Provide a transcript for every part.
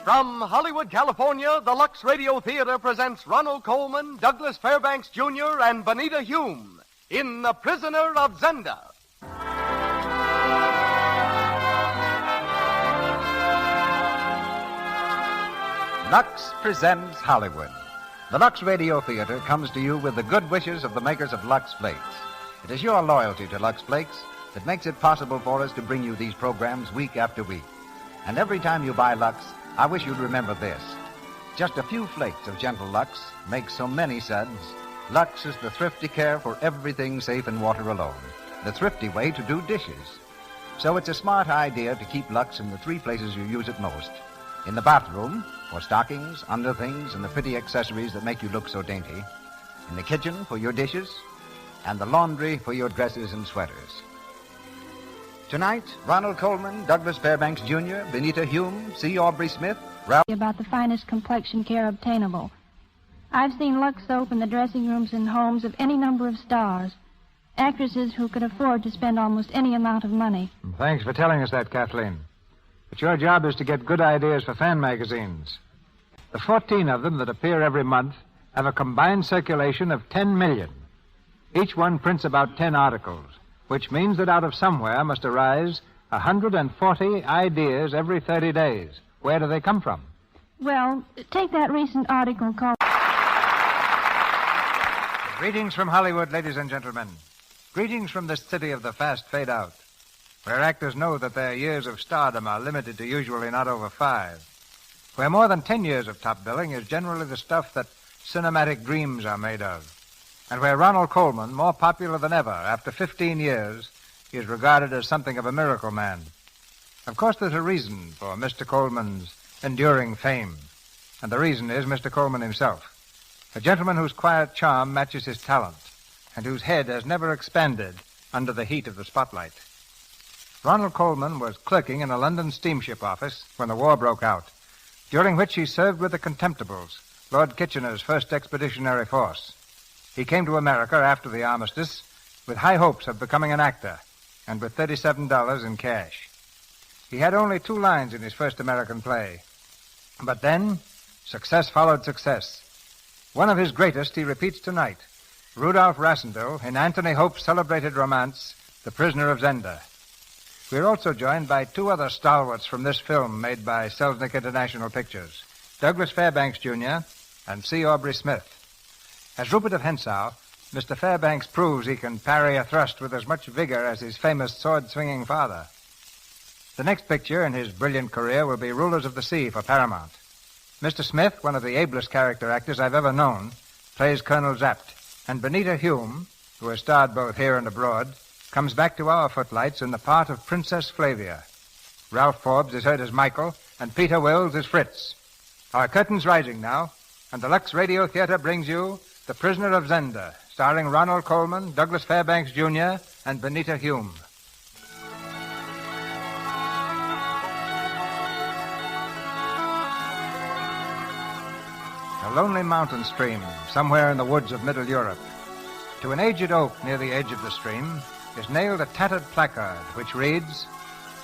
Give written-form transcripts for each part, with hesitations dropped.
From Hollywood, California, the Lux Radio Theater presents Ronald Colman, Douglas Fairbanks Jr., and Benita Hume in The Prisoner of Zenda. Lux presents Hollywood. The Lux Radio Theater comes to you with the good wishes of the makers of Lux Flakes. It is your loyalty to Lux Flakes that makes it possible for us to bring you these programs week after week. And every time you buy Lux, I wish you'd remember this. Just a few flakes of gentle Lux make so many suds. Lux is the thrifty care for everything safe in water alone. The thrifty way to do dishes. So it's a smart idea to keep Lux in the three places you use it most. In the bathroom, for stockings, underthings, and the pretty accessories that make you look so dainty. In the kitchen, for your dishes. And the laundry, for your dresses and sweaters. Tonight, Ronald Colman, Douglas Fairbanks Jr., Benita Hume, C. Aubrey Smith, Ralph... About the finest complexion care obtainable. I've seen Lux soap in the dressing rooms and homes of any number of stars. Actresses who could afford to spend almost any amount of money. Thanks for telling us that, Kathleen. But your job is to get good ideas for fan magazines. The 14 of them that appear every month have a combined circulation of 10 million. Each one prints about 10 articles, which means that out of somewhere must arise 140 ideas every 30 days. Where do they come from? Well, take that recent article called... Greetings from Hollywood, ladies and gentlemen. Greetings from this city of the fast fade-out, where actors know that their years of stardom are limited to usually not over 5, where more than 10 years of top billing is generally the stuff that cinematic dreams are made of, and where Ronald Colman, more popular than ever after 15 years, is regarded as something of a miracle man. Of course, there's a reason for Mr. Colman's enduring fame, and the reason is Mr. Colman himself, a gentleman whose quiet charm matches his talent, and whose head has never expanded under the heat of the spotlight. Ronald Colman was clerking in a London steamship office when the war broke out, during which he served with the Contemptibles, Lord Kitchener's first expeditionary force. He came to America after the armistice with high hopes of becoming an actor and with $37 in cash. He had only 2 lines in his first American play. But then, success followed success. One of his greatest he repeats tonight, Rudolph Rassendyll in Anthony Hope's celebrated romance, The Prisoner of Zenda. We're also joined by 2 other stalwarts from this film made by Selznick International Pictures, Douglas Fairbanks Jr. and C. Aubrey Smith. As Rupert of Hentzau, Mr. Fairbanks proves he can parry a thrust with as much vigor as his famous sword-swinging father. The next picture in his brilliant career will be Rulers of the Sea for Paramount. Mr. Smith, one of the ablest character actors I've ever known, plays Colonel Zapt, and Benita Hume, who has starred both here and abroad, comes back to our footlights in the part of Princess Flavia. Ralph Forbes is heard as Michael, and Peter Wills as Fritz. Our curtain's rising now, and the Lux Radio Theater brings you The Prisoner of Zenda, starring Ronald Colman, Douglas Fairbanks Jr., and Benita Hume. A lonely mountain stream, somewhere in the woods of Middle Europe. To an aged oak near the edge of the stream is nailed a tattered placard which reads,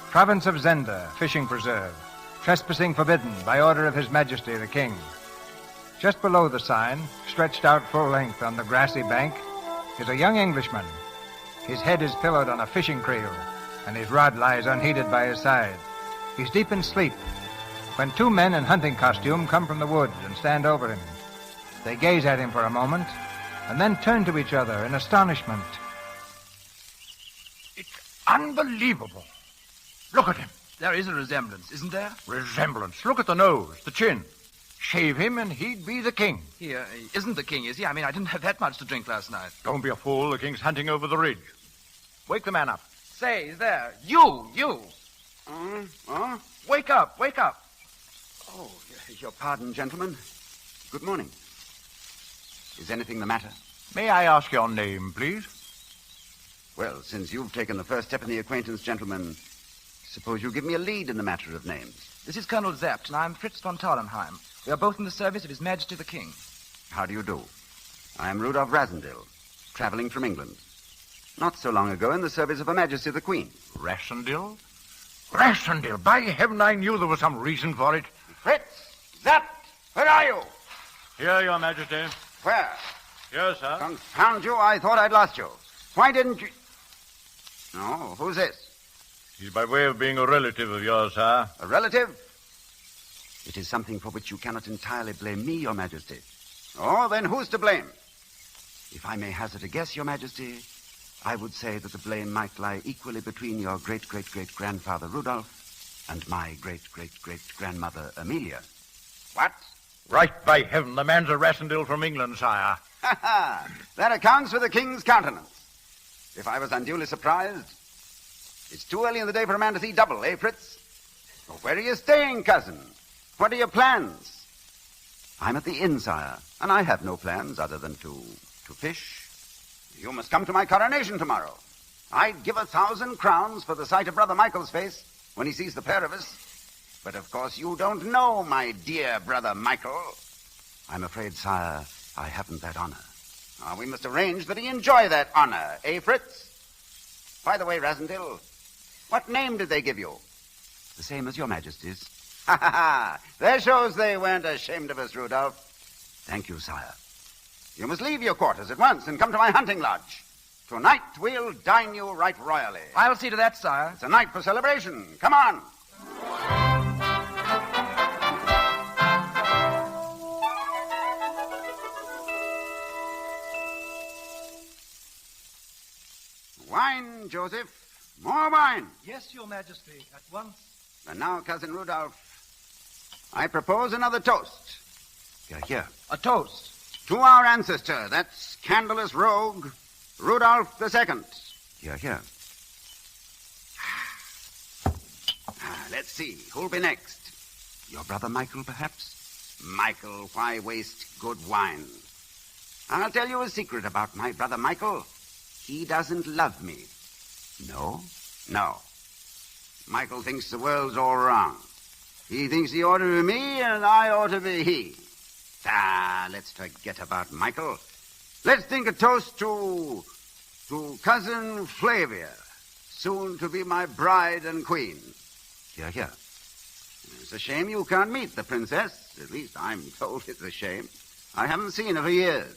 Province of Zenda, Fishing Preserve, trespassing forbidden by order of His Majesty the King. Just below the sign, stretched out full length on the grassy bank, is a young Englishman. His head is pillowed on a fishing creel, and his rod lies unheeded by his side. He's deep in sleep, when 2 men in hunting costume come from the woods and stand over him. They gaze at him for a moment, and then turn to each other in astonishment. It's unbelievable. Look at him. There is a resemblance, isn't there? Resemblance. Look at the nose, the chin. Shave him and he'd be the king. He isn't the king, is he? I mean, I didn't have that much to drink last night. Don't be a fool. The king's hunting over the ridge. Wake the man up. Say, he's there. You. Wake up. Oh, your pardon, gentlemen. Good morning. Is anything the matter? May I ask your name, please? Well, since you've taken the first step in the acquaintance, gentlemen, suppose you give me a lead in the matter of names. This is Colonel Zapt, and I'm Fritz von Tauernheim. We are both in the service of His Majesty the King. How do you do? I'm Rudolph Rassendyll, traveling from England. Not so long ago in the service of Her Majesty the Queen. Rassendyll? Rassendyll! By heaven, I knew there was some reason for it. Fritz! That! Where are you? Here, Your Majesty. Where? Here, sir. Confound you, I thought I'd lost you. Why didn't you... No, who's this? He's by way of being a relative of yours, sir. A relative? It is something for which you cannot entirely blame me, Your Majesty. Oh, then who's to blame? If I may hazard a guess, Your Majesty, I would say that the blame might lie equally between your great-great-great-grandfather Rudolph and my great-great-great-grandmother Amelia. What? Right by heaven, the man's a Rassendyll from England, sire. Ha ha! That accounts for the king's countenance. If I was unduly surprised... It's too early in the day for a man to see double, eh, Fritz? Well, where are you staying, cousin? What are your plans? I'm at the inn, sire, and I have no plans other than to fish. You must come to my coronation tomorrow. I'd give 1,000 crowns for the sight of Brother Michael's face when he sees the pair of us. But, of course, you don't know my dear Brother Michael. I'm afraid, sire, I haven't that honor. We must arrange that he enjoy that honor, eh, Fritz? By the way, Rassendyll, what name did they give you? The same as Your Majesty's. Ha ha ha! That shows they weren't ashamed of us, Rudolph. Thank you, sire. You must leave your quarters at once and come to my hunting lodge. Tonight we'll dine you right royally. I'll see to that, sire. It's a night for celebration. Come on. Wine, Joseph. More wine. Yes, Your Majesty, at once. And now, Cousin Rudolph, I propose another toast. Here. A toast. To our ancestor, that scandalous rogue, Rudolph II. Here. Let's see, who'll be next? Your brother Michael, perhaps? Michael, why waste good wine? I'll tell you a secret about my brother Michael. He doesn't love me. No. Michael thinks the world's all wrong. He thinks he ought to be me and I ought to be he. Let's forget about Michael. Let's think a toast to Cousin Flavia, soon to be my bride and queen. Here. It's a shame you can't meet the princess. At least I'm told it's a shame. I haven't seen her for years.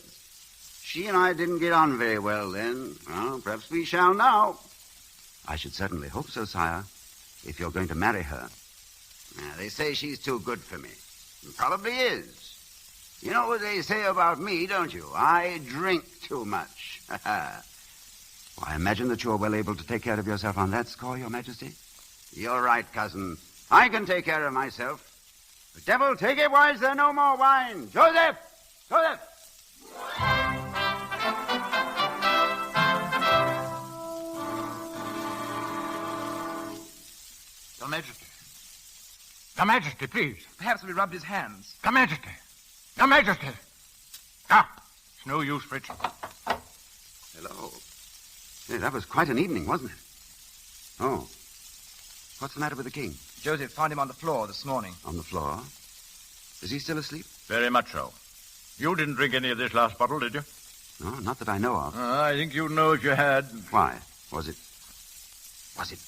She and I didn't get on very well then. Well, perhaps we shall now. I should certainly hope so, sire, if you're going to marry her. They say she's too good for me. And probably is. You know what they say about me, don't you? I drink too much. Well, I imagine that you're well able to take care of yourself on that score, Your Majesty. You're right, cousin. I can take care of myself. The devil take it, why is there no more wine? Joseph! Your Majesty. Your Majesty, please. Perhaps we rubbed his hands. Your Majesty. Your Majesty. It's no use, Fritz. Hello. Hey, that was quite an evening, wasn't it? Oh. What's the matter with the king? Joseph found him on the floor this morning. On the floor? Is he still asleep? Very much so. You didn't drink any of this last bottle, did you? No, not that I know of. I think you'd know if you had. Why? Was it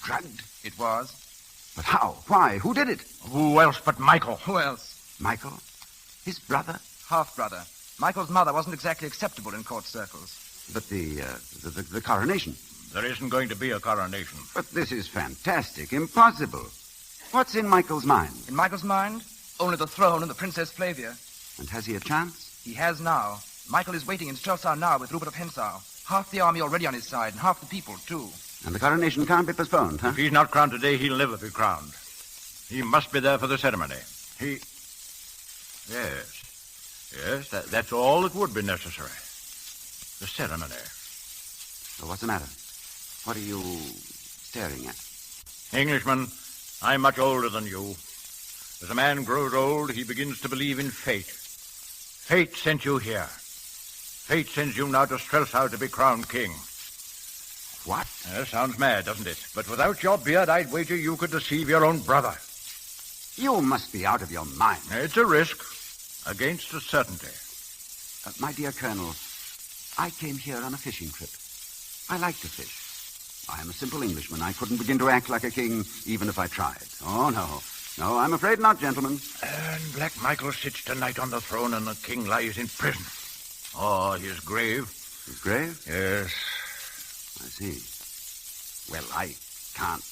drugged? It was. But how? Why? Who did it? Who else but Michael? Who else? Michael? His brother? Half-brother. Michael's mother wasn't exactly acceptable in court circles. But the coronation? There isn't going to be a coronation. But this is fantastic. Impossible. What's in Michael's mind? In Michael's mind? Only the throne and the Princess Flavia. And has he a chance? He has now. Michael is waiting in Strelsau now with Rupert of Hentzau. Half the army already on his side, and half the people, too. And the coronation can't be postponed, huh? If he's not crowned today, he'll never be crowned. He must be there for the ceremony. Yes, that's all that would be necessary. The ceremony. So what's the matter? What are you staring at? Englishman, I'm much older than you. As a man grows old, he begins to believe in fate. Fate sent you here. Fate sends you now to Strelsau to be crowned king. What? Sounds mad, doesn't it? But without your beard, I'd wager you could deceive your own brother. You must be out of your mind. It's a risk against a certainty. My dear Colonel, I came here on a fishing trip. I like to fish. I am a simple Englishman. I couldn't begin to act like a king even if I tried. Oh, no. No, I'm afraid not, gentlemen. And Black Michael sits tonight on the throne and the king lies in prison. Oh, his grave. His grave? Yes. I see. Well, I can't.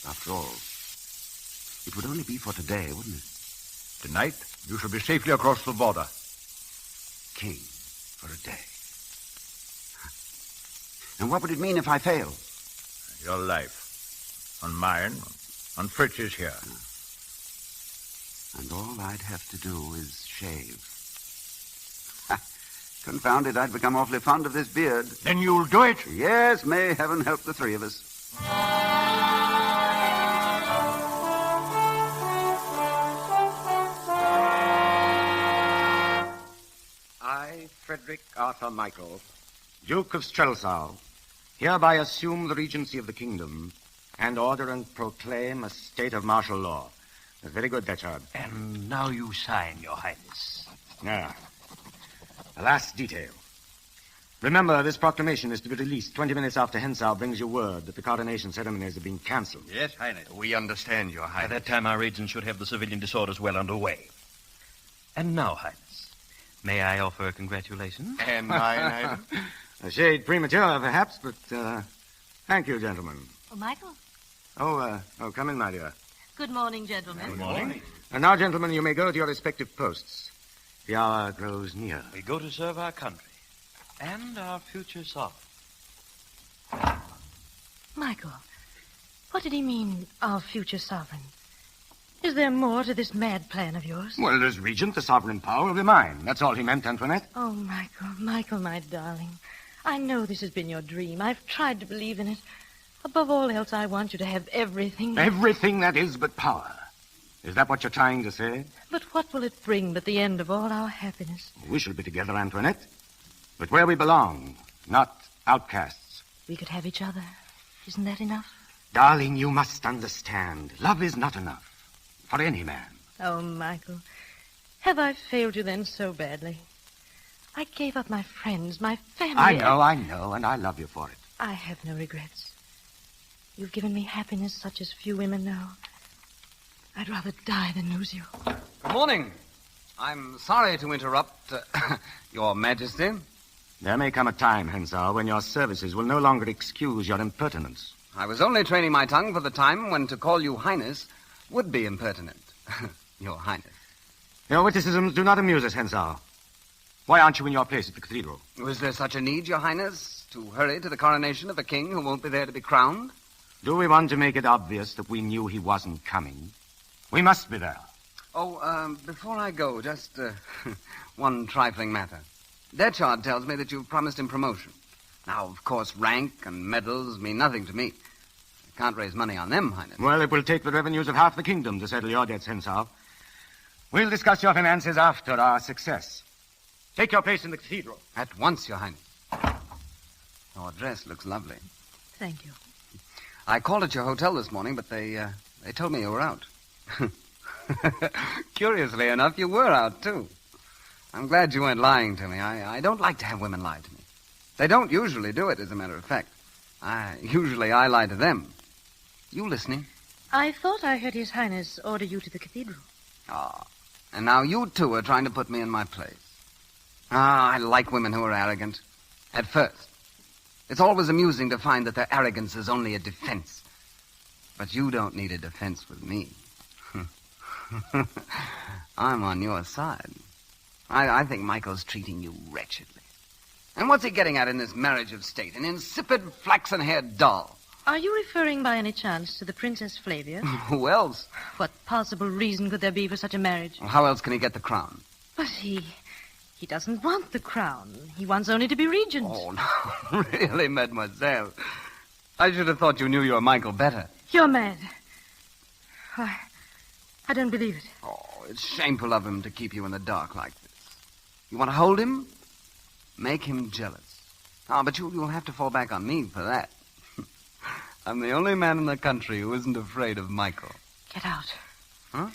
After all, it would only be for today, wouldn't it? Tonight, you shall be safely across the border. King for a day. And what would it mean if I fail? Your life. On mine. On Fritz's here. And all I'd have to do is shave. Confound it, I'd become awfully fond of this beard. Then you'll do it? Yes, may heaven help the three of us. I, Frederick Arthur Michael, Duke of Strelsau, hereby assume the regency of the kingdom and order and proclaim a state of martial law. That's very good, Betchard. And now you sign, Your Highness. Ah. The last detail. Remember, this proclamation is to be released 20 minutes after Hentzau brings you word that the coronation ceremonies have been cancelled. Yes, Highness. We understand, Your Highness. By that time, our agents should have the civilian disorders well underway. And now, Highness, may I offer congratulations? And mine, A shade premature, perhaps, but, thank you, gentlemen. Oh, Michael. Oh, come in, my dear. Good morning, gentlemen. Good morning. And now, gentlemen, you may go to your respective posts. The hour grows near. We go to serve our country and our future sovereign. Michael, what did he mean, our future sovereign? Is there more to this mad plan of yours? Well, as regent, the sovereign power will be mine. That's all he meant, Antoinette. Oh, Michael, my darling. I know this has been your dream. I've tried to believe in it. Above all else, I want you to have everything. Everything that is but power. Is that what you're trying to say? But what will it bring but the end of all our happiness? We shall be together, Antoinette. But where we belong, not outcasts. We could have each other. Isn't that enough? Darling, you must understand. Love is not enough. For any man. Oh, Michael. Have I failed you then so badly? I gave up my friends, my family. I know, and I love you for it. I have no regrets. You've given me happiness such as few women know. I'd rather die than lose you. Good morning. I'm sorry to interrupt, Your Majesty. There may come a time, Hentzau, when your services will no longer excuse your impertinence. I was only training my tongue for the time when to call you Highness would be impertinent. Your Highness. Your witticisms do not amuse us, Hentzau. Why aren't you in your place at the cathedral? Was there such a need, Your Highness, to hurry to the coronation of a king who won't be there to be crowned? Do we want to make it obvious that we knew he wasn't coming? We must be there. Oh, before I go, just one trifling matter. Detchard tells me that you've promised him promotion. Now, of course, rank and medals mean nothing to me. I can't raise money on them, Highness. Well, it will take the revenues of half the kingdom to settle your debts, Hentzau. We'll discuss your finances after our success. Take your place in the cathedral. At once, Your Highness. Your dress looks lovely. Thank you. I called at your hotel this morning, but they told me you were out. Curiously enough, you were out, too. I'm glad you weren't lying to me. I don't like to have women lie to me. They don't usually do it, as a matter of fact. Usually I lie to them. You listening? I thought I heard His Highness order you to the cathedral. Ah, and now you two are trying to put me in my place. I like women who are arrogant. At first. It's always amusing to find that their arrogance is only a defense. But you don't need a defense with me. I'm on your side. I think Michael's treating you wretchedly. And what's he getting at in this marriage of state? An insipid, flaxen-haired doll. Are you referring by any chance to the Princess Flavia? Who else? What possible reason could there be for such a marriage? Well, how else can he get the crown? But he doesn't want the crown. He wants only to be regent. Oh, no. Really, mademoiselle. I should have thought you knew your Michael better. You're mad. I don't believe it. Oh, it's shameful of him to keep you in the dark like this. You want to hold him? Make him jealous. But you'll have to fall back on me for that. I'm the only man in the country who isn't afraid of Michael. Get out. Huh?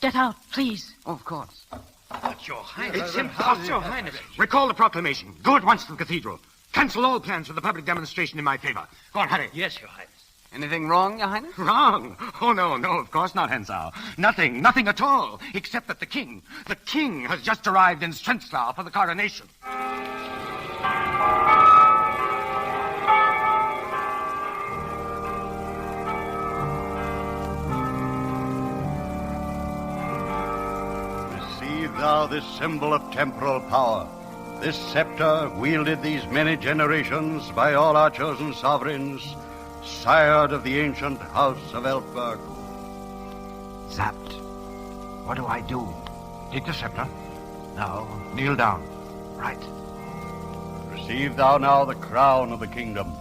Get out, please. Oh, of course. But, Your Highness... It's impossible. Your Highness. Recall the proclamation. Go at once to the cathedral. Cancel all plans for the public demonstration in my favor. Go on, hurry. Yes, Your Highness. Anything wrong, Your Highness? Wrong? Oh, no, of course not, Hentzau. Nothing at all, except that the king has just arrived in Streltsau for the coronation. Receive thou this symbol of temporal power, this scepter wielded these many generations by all our chosen sovereigns, sired of the ancient house of Elfberg. Zapped. What do I do? Take the scepter. Now, kneel down. Right. Receive thou now the crown of the kingdom,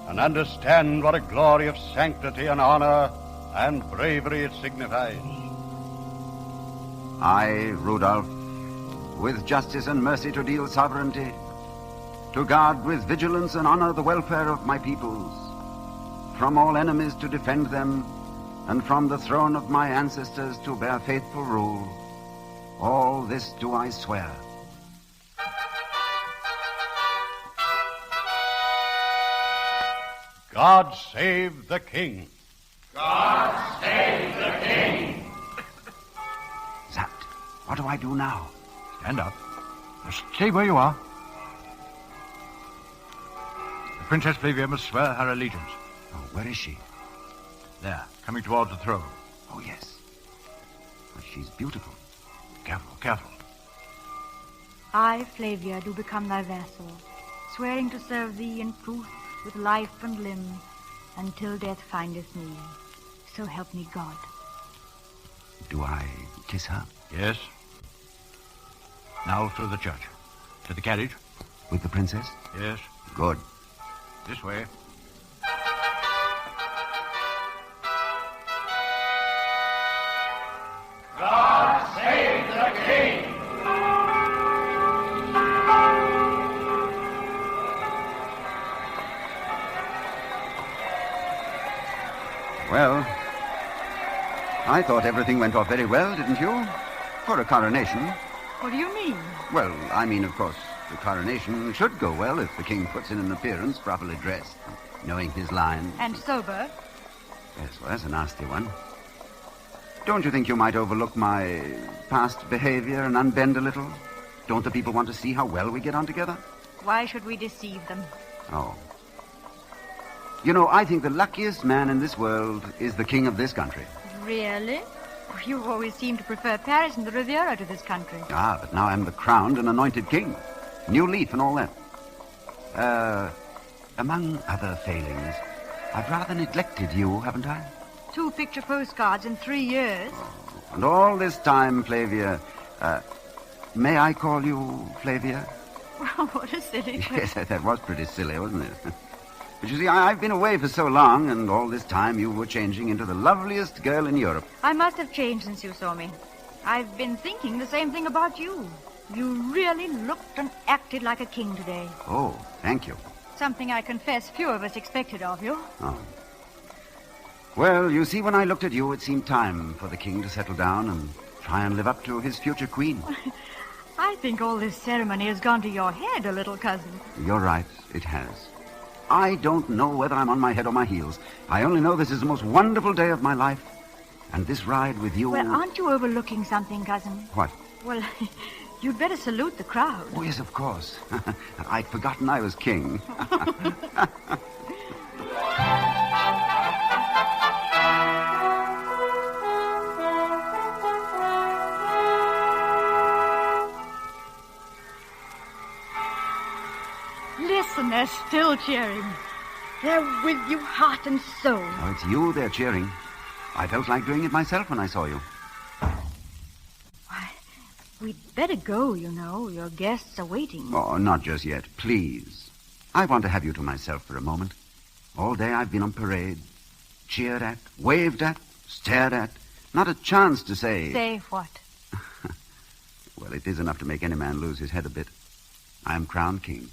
and understand what a glory of sanctity and honor and bravery it signifies. I, Rudolph, with justice and mercy to deal sovereignty, to guard with vigilance and honor the welfare of my peoples, from all enemies to defend them, and from the throne of my ancestors to bear faithful rule. All this do I swear. God save the king. God save the king. Zapped. What do I do now? Stand up. Just stay where you are. The Princess Flavia must swear her allegiance. Oh, where is she? There, coming towards the throne. Oh, yes. But she's beautiful. Careful, careful. I, Flavia, do become thy vassal, swearing to serve thee in truth with life and limb, until death findeth me. So help me God. Do I kiss her? Yes. Now through the church. To the carriage. With the princess? Yes. Good. This way. God save the king. Well, I thought everything went off very well, didn't you? For a coronation. What do you mean? Well, I mean, of course, the coronation should go well if the king puts in an appearance properly dressed, knowing his lines. And sober. Yes, well, that's a nasty one. Don't you think you might overlook my past behavior and unbend a little? Don't the people want to see how well we get on together? Why should we deceive them? Oh. You know, I think the luckiest man in this world is the king of this country. Really? You always seem to prefer Paris and the Riviera to this country. Ah, but now I'm the crowned and anointed king. New leaf and all that. Among other failings, I've rather neglected you, haven't I? 2 picture postcards in 3 years. And all this time, Flavia, may I call you Flavia? Well, what a silly question. Yes, that was pretty silly, wasn't it? But you see, I've been away for so long, and all this time you were changing into the loveliest girl in Europe. I must have changed since you saw me. I've been thinking the same thing about you. You really looked and acted like a king today. Oh, thank you. Something I confess few of us expected of you. Oh. Well, you see, when I looked at you, it seemed time for the king to settle down and try and live up to his future queen. I think all this ceremony has gone to your head a little, cousin. You're right, it has. I don't know whether I'm on my head or my heels. I only know this is the most wonderful day of my life. And this ride with you... Well, aren't you overlooking something, cousin? What? Well, you'd better salute the crowd. Oh, yes, of course. I'd forgotten I was king. Listen, they're still cheering. They're with you heart and soul. Oh, it's you they're cheering. I felt like doing it myself when I saw you. Why, we'd better go, you know. Your guests are waiting. Oh, not just yet. Please. I want to have you to myself for a moment. All day I've been on parade. Cheered at, waved at, stared at. Not a chance to say... Say what? Well, it is enough to make any man lose his head a bit. I am crowned king.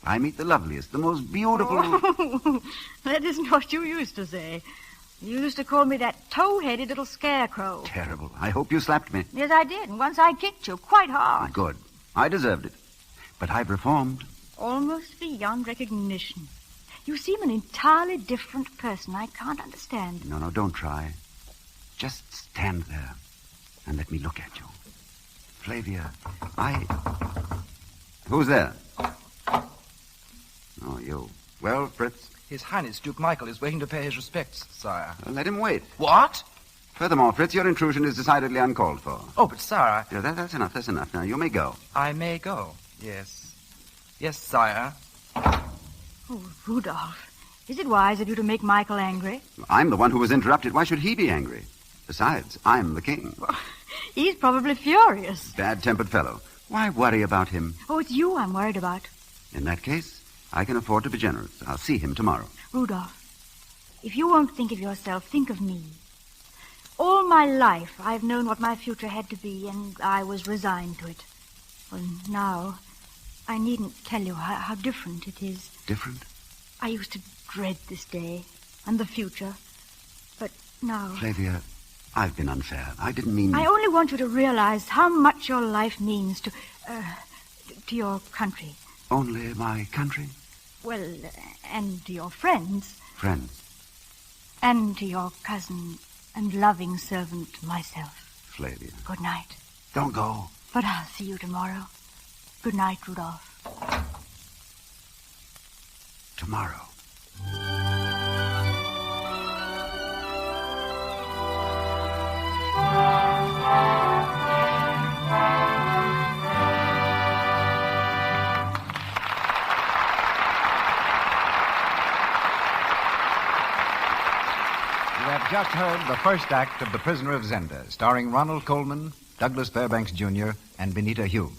I meet the loveliest, the most beautiful... Oh, that isn't what you used to say. You used to call me that tow-headed little scarecrow. Terrible. I hope you slapped me. Yes, I did, and once I kicked you quite hard. Good. I deserved it. But I've reformed. Almost beyond recognition. You seem an entirely different person. I can't understand. No, don't try. Just stand there and let me look at you. Flavia, Who's there? Oh, you. Well, Fritz? His Highness Duke Michael is waiting to pay his respects, sire. Well, let him wait. What? Furthermore, Fritz, your intrusion is decidedly uncalled for. Oh, but, sire... Yeah, that's enough. Now, you may go. I may go, yes. Yes, sire. Oh, Rudolph, is it wise of you to make Michael angry? I'm the one who was interrupted. Why should he be angry? Besides, I'm the king. He's probably furious. Bad-tempered fellow. Why worry about him? Oh, it's you I'm worried about. In that case, I can afford to be generous. I'll see him tomorrow. Rudolph, if you won't think of yourself, think of me. All my life, I've known what my future had to be, and I was resigned to it. Well, now, I needn't tell you how different it is. Different? I used to dread this day and the future, but now... Flavia, I've been unfair. I didn't mean... I only want you to realize how much your life means to your country. Only my country? Well, and to your friends. Friends? And to your cousin and loving servant, myself. Flavia. Good night. Don't go. But I'll see you tomorrow. Good night, Rudolph. Tomorrow. You have just heard the first act of The Prisoner of Zenda, starring Ronald Colman, Douglas Fairbanks, Jr., and Benita Hume.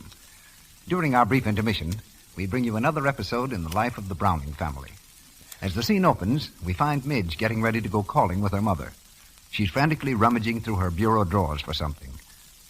During our brief intermission, we bring you another episode in the life of the Browning family. As the scene opens, we find Midge getting ready to go calling with her mother. She's frantically rummaging through her bureau drawers for something.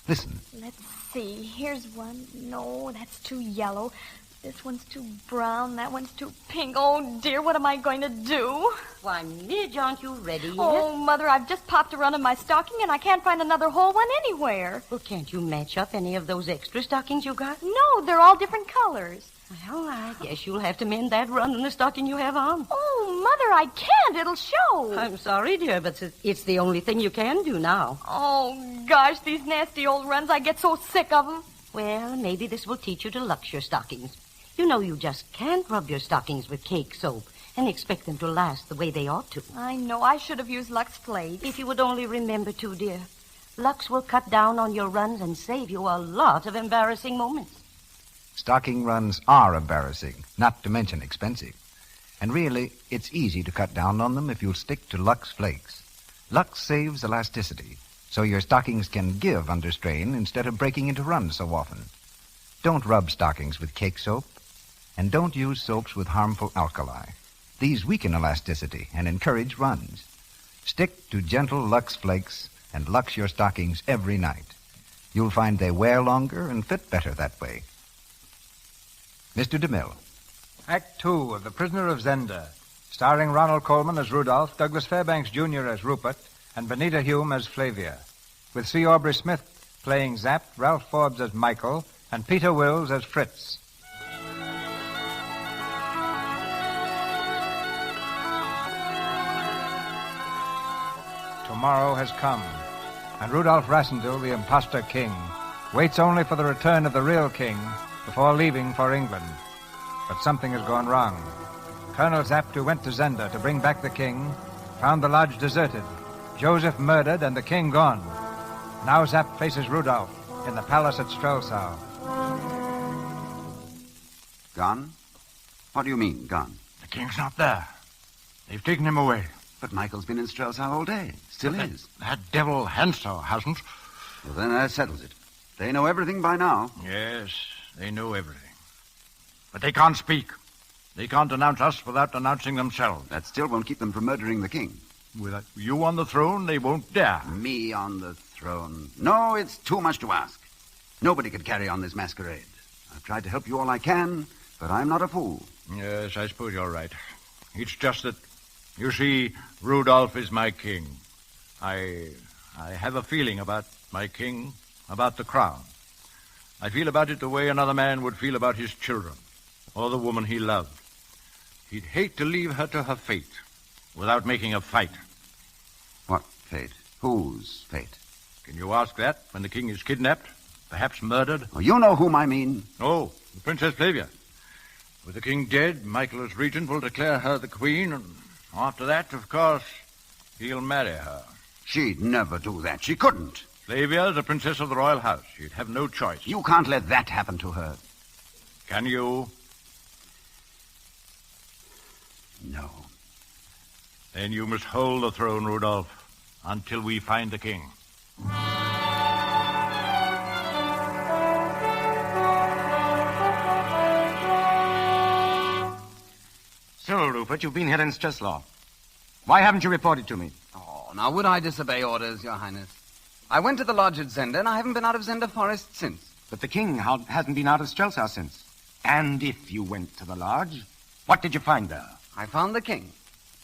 Listen. Let's see. Here's one. No, that's too yellow. This one's too brown. That one's too pink. Oh, dear, what am I going to do? Why, Midge, aren't you ready yet? Oh, Mother, I've just popped a run in my stocking, and I can't find another whole one anywhere. Well, can't you match up any of those extra stockings you got? No, they're all different colors. Well, I guess you'll have to mend that run in the stocking you have on. Oh, Mother, I can't. It'll show. I'm sorry, dear, but it's the only thing you can do now. Oh, gosh, these nasty old runs. I get so sick of them. Well, maybe this will teach you to lux your stockings. You know you just can't rub your stockings with cake soap and expect them to last the way they ought to. I know. I should have used Lux Flakes. If you would only remember to, dear. Lux will cut down on your runs and save you a lot of embarrassing moments. Stocking runs are embarrassing, not to mention expensive. And really, it's easy to cut down on them if you'll stick to Lux Flakes. Lux saves elasticity, so your stockings can give under strain instead of breaking into runs so often. Don't rub stockings with cake soap, and don't use soaps with harmful alkali. These weaken elasticity and encourage runs. Stick to gentle Lux Flakes and Lux your stockings every night. You'll find they wear longer and fit better that way. Mr. DeMille. Act 2 of The Prisoner of Zenda, starring Ronald Colman as Rudolph, Douglas Fairbanks, Jr. as Rupert, and Benita Hume as Flavia, with C. Aubrey Smith playing Zapp, Ralph Forbes as Michael, and Peter Wills as Fritz. Tomorrow has come, and Rudolph Rassendyll, the impostor king, waits only for the return of the real king before leaving for England. But something has gone wrong. Colonel Zapp, who went to Zenda to bring back the king, found the lodge deserted, Joseph murdered, and the king gone. Now Zapp faces Rudolph in the palace at Strelsau. Gone? What do you mean, gone? The king's not there. They've taken him away. But Michael's been in Strelsau all day. Still is. That devil Hentzau hasn't. Well, then that settles it. They know everything by now. Yes, they know everything. But they can't speak. They can't denounce us without denouncing themselves. That still won't keep them from murdering the king. With you on the throne, they won't dare. Me on the throne? No, it's too much to ask. Nobody could carry on this masquerade. I've tried to help you all I can, but I'm not a fool. Yes, I suppose you're right. It's just that, you see, Rudolph is my king. I have a feeling about my king, about the crown. I feel about it the way another man would feel about his children, or the woman he loved. He'd hate to leave her to her fate without making a fight. What fate? Whose fate? Can you ask that when the king is kidnapped? Perhaps murdered? Oh, you know whom I mean. Oh, the Princess Flavia. With the king dead, Michael as regent will declare her the queen, and after that, of course, he'll marry her. She'd never do that. She couldn't. Flavia is a princess of the royal house. She'd have no choice. You can't let that happen to her. Can you? No. Then you must hold the throne, Rudolph, until we find the king. So, Rupert, you've been here in Strzeslaw. Why haven't you reported to me? Oh, now, would I disobey orders, Your Highness? I went to the lodge at Zenda, and I haven't been out of Zenda Forest since. But the king hasn't been out of Strzeslaw since. And if you went to the lodge, what did you find there? I found the king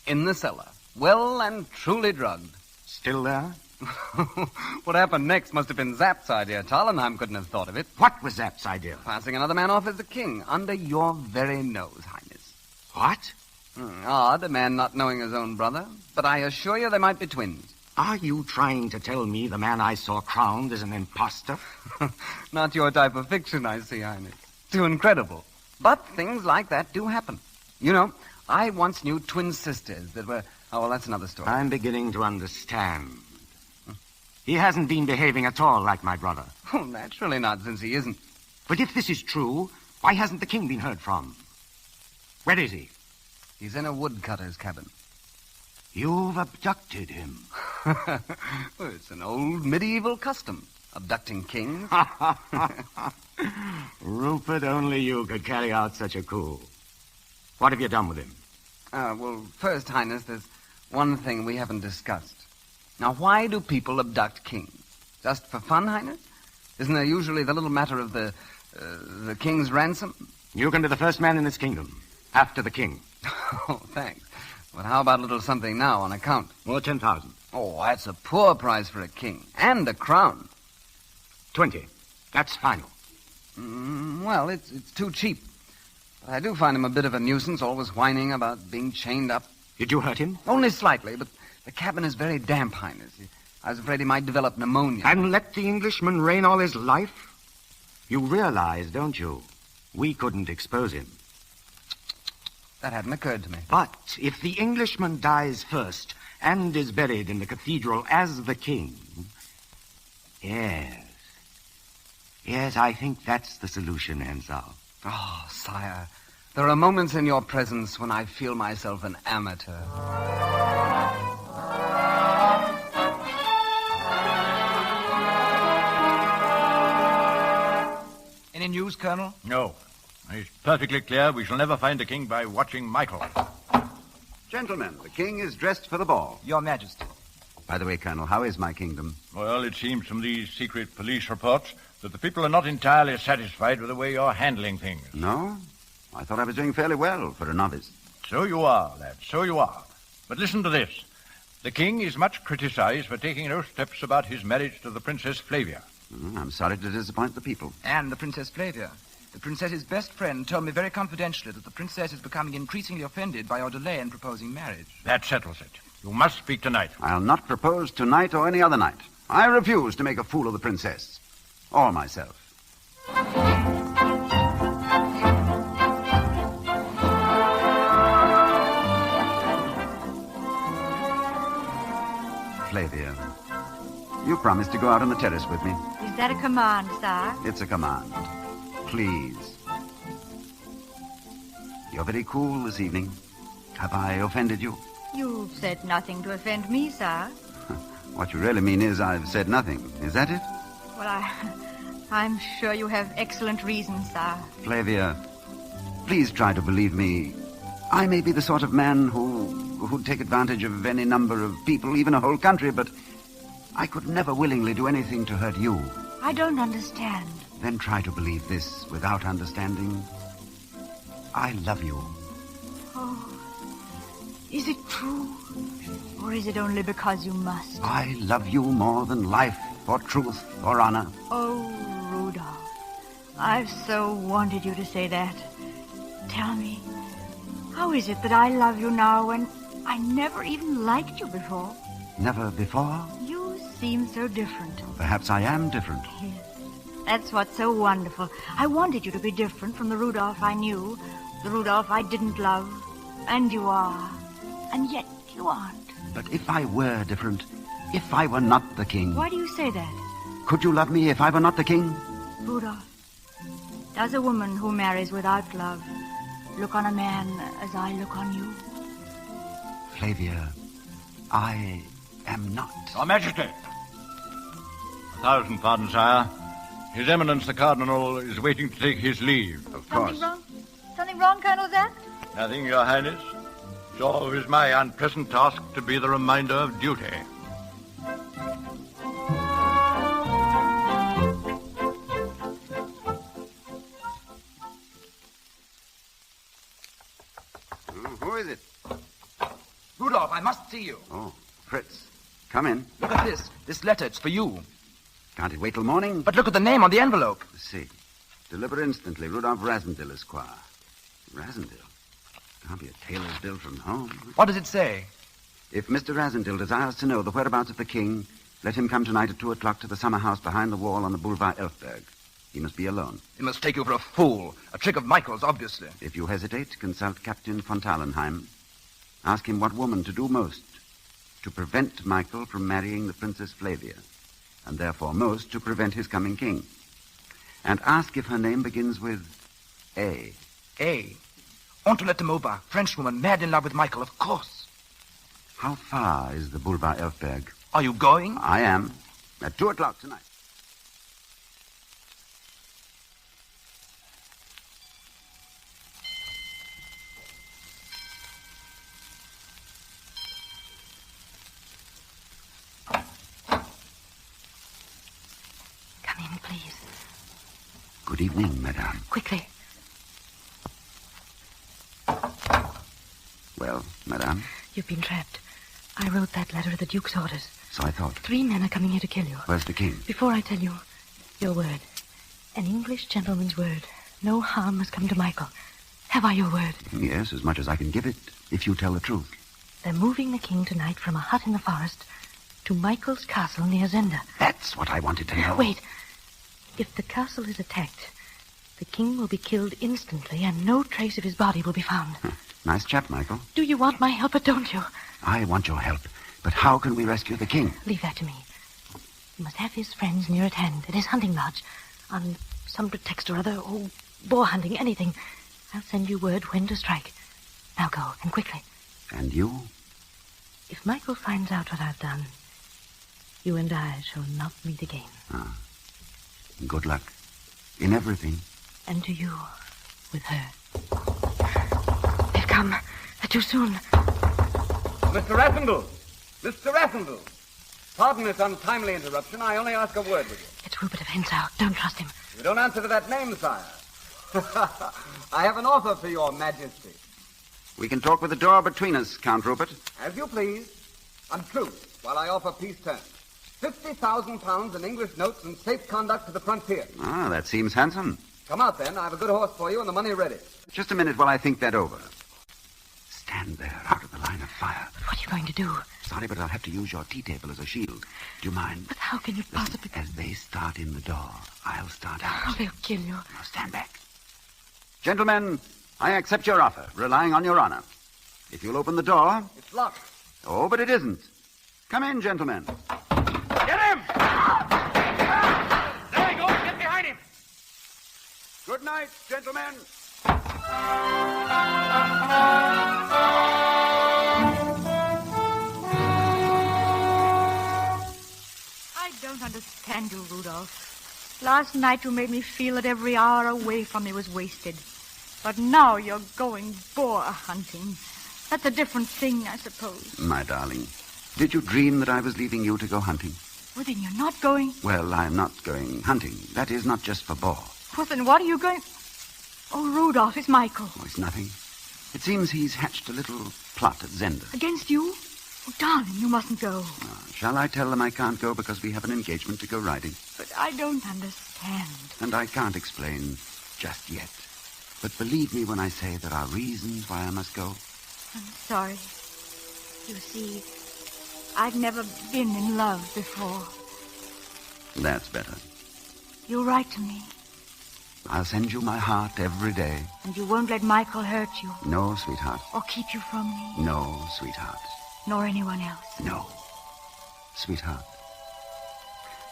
in the cellar, well and truly drugged. Still there? What happened next must have been Zapp's idea. Tallenheim couldn't have thought of it. What was Zapp's idea? Passing another man off as the king, under your very nose, Highness. What? Odd, a man not knowing his own brother. But I assure you they might be twins. Are you trying to tell me the man I saw crowned is an imposter? Not your type of fiction, I see, Highness. Too incredible. But things like that do happen. You know, I once knew twin sisters that were... Oh, well, that's another story. I'm beginning to understand. He hasn't been behaving at all like my brother. Oh, naturally not, since he isn't. But if this is true, why hasn't the king been heard from? Where is he? He's in a woodcutter's cabin. You've abducted him. Well, it's an old medieval custom, abducting kings. Rupert, only you could carry out such a coup. What have you done with him? Well, first, Highness, there's one thing we haven't discussed. Now, why do people abduct kings? Just for fun, Highness? Isn't there usually the little matter of the king's ransom? You can be the first man in this kingdom, after the king. Oh, thanks. But how about a little something now on account? Well, 10,000. Oh, that's a poor price for a king. And a crown. 20. That's final. Well, it's too cheap. But I do find him a bit of a nuisance, always whining about being chained up. Did you hurt him? Only slightly, but the cabin is very damp, Highness. I was afraid he might develop pneumonia. And let the Englishman reign all his life? You realize, don't you, we couldn't expose him. That hadn't occurred to me. But if the Englishman dies first and is buried in the cathedral as the king... Yes, I think that's the solution, Hentzau. Oh, sire, there are moments in your presence when I feel myself an amateur. Any news, Colonel? No. It's perfectly clear we shall never find the king by watching Michael. Gentlemen, the king is dressed for the ball. Your Majesty. By the way, Colonel, how is my kingdom? Well, it seems from these secret police reports that the people are not entirely satisfied with the way you're handling things. No? I thought I was doing fairly well for a novice. So you are, lad, so you are. But listen to this. The king is much criticized for taking no steps about his marriage to the Princess Flavia. I'm sorry to disappoint the people. And the Princess Flavia. The princess's best friend told me very confidentially that the princess is becoming increasingly offended by your delay in proposing marriage. That settles it. You must speak tonight. I'll not propose tonight or any other night. I refuse to make a fool of the princess. Or myself. Flavia, you promised to go out on the terrace with me. Is that a command, sire? It's a command. Please. You're very cool this evening. Have I offended you? You've said nothing to offend me, sire. What you really mean is I've said nothing. Is that it? Well, I'm sure you have excellent reasons, sire. Flavia, please try to believe me. I may be the sort of man who'd take advantage of any number of people, even a whole country, but I could never willingly do anything to hurt you. I don't understand. Then try to believe this without understanding. I love you. Oh, is it true? Or is it only because you must? I love you more than life, or truth, or honor. Oh, Rudolph, I've so wanted you to say that. Tell me, how is it that I love you now when I never even liked you before? Never before? You seem so different. Perhaps I am different. Yes. That's what's so wonderful. I wanted you to be different from the Rudolph I knew, the Rudolph I didn't love. And you are. And yet you aren't. But if I were different, if I were not the king... Why do you say that? Could you love me if I were not the king? Rudolph, does a woman who marries without love look on a man as I look on you? Flavia, I am not. Your Majesty. 1,000 pardons, sire. His Eminence the Cardinal is waiting to take his leave. Of course. Something wrong? Something wrong, Colonel Zapp? Nothing, Your Highness. So it is my unpleasant task to be the reminder of duty. Who is it? Rudolph, I must see you. Oh, Fritz. Come in. Look at this. This letter, it's for you. Can't it wait till morning? But look at the name on the envelope. See. Deliver instantly, Rudolph Rasendil, Esquire. Rasendil? Can't be a tailor's bill from home. What does it say? If Mr. Rasendil desires to know the whereabouts of the king, let him come tonight at 2 o'clock to the summer house behind the wall on the Boulevard Elfberg. He must be alone. He must take you for a fool. A trick of Michael's, obviously. If you hesitate, consult Captain von Talenheim. Ask him what woman to do most to prevent Michael from marrying the Princess Flavia, and therefore most to prevent his coming king. And ask if her name begins with A. A. Antoinette de Maubach, Frenchwoman, mad in love with Michael, of course. How far is the Boulevard Elfberg? Are you going? I am. At 2 o'clock tonight. Come in, please. Good evening, madame. Quickly. Well, madame? You've been trapped. I wrote that letter at the Duke's orders. So I thought. 3 men are coming here to kill you. Where's the king? Before I tell you, your word. An English gentleman's word. No harm has come to Michael. Have I your word? Yes, as much as I can give it, if you tell the truth. They're moving the king tonight from a hut in the forest to Michael's castle near Zenda. That's what I wanted to know. Wait. If the castle is attacked, the king will be killed instantly and no trace of his body will be found. Nice chap, Michael. Do you want my help or don't you? I want your help. But how can we rescue the king? Leave that to me. You must have his friends near at hand at his hunting lodge. On some pretext or other, or boar hunting, anything. I'll send you word when to strike. Now go, and quickly. And you? If Michael finds out what I've done, you and I shall not meet again. Ah. Good luck. In everything. And to you, with her. They've come. They're too soon. Mr. Rasendil! Mr. Rasendil! Pardon this untimely interruption. I only ask a word with you. It's Rupert of Hentzau. Don't trust him. You don't answer to that name, sire. I have an offer for your majesty. We can talk with the door between us, Count Rupert. As you please. On truce, while I offer peace terms. 50,000 pounds in English notes and safe conduct to the frontier. Ah, that seems handsome. Come out, then. I have a good horse for you and the money ready. Just a minute while I think that over. Stand there, out of the line of fire. But what are you going to do? Sorry, but I'll have to use your tea table as a shield. Do you mind? But how can you possibly... As they start in the door, I'll start out. Oh, they'll kill you. Now stand back. Gentlemen, I accept your offer, relying on your honor. If you'll open the door... It's locked. Oh, but it isn't. Come in, gentlemen. Get him! There he goes. Get behind him. Good night, gentlemen. I don't understand you, Rudolph. Last night you made me feel that every hour away from me was wasted. But now you're going boar hunting. That's a different thing, I suppose. My darling, did you dream that I was leaving you to go hunting? Well, then you're not going... Well, I'm not going hunting. That is not just for boar. Well, then what are you going... Oh, Rudolph, it's Michael. Oh, it's nothing. It seems he's hatched a little plot at Zenda. Against you? Oh, darling, you mustn't go. Shall I tell them I can't go because we have an engagement to go riding? But I don't understand. And I can't explain just yet. But believe me when I say there are reasons why I must go. I'm sorry. You see, I've never been in love before. That's better. You'll write to me. I'll send you my heart every day. And you won't let Michael hurt you. No, sweetheart. Or keep you from me. No, sweetheart. Nor anyone else. No. Sweetheart.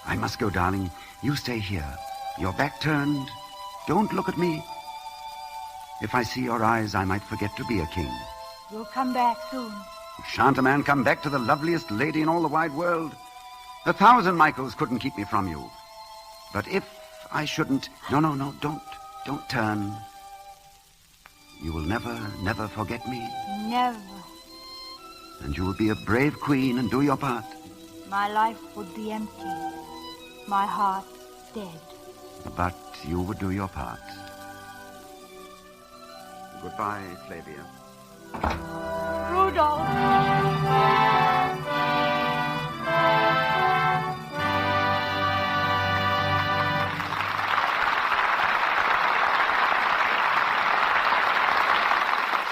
I must go, darling. You stay here. Your back turned. Don't look at me. If I see your eyes, I might forget to be a king. You'll come back soon. Shan't a man come back to the loveliest lady in all the wide world? 1,000 Michaels couldn't keep me from you. But if I shouldn't... No, don't turn. You will never forget me. Never. And you will be a brave queen and do your part. My life would be empty. My heart dead. But you would do your part. Goodbye, Flavia. Rudolph!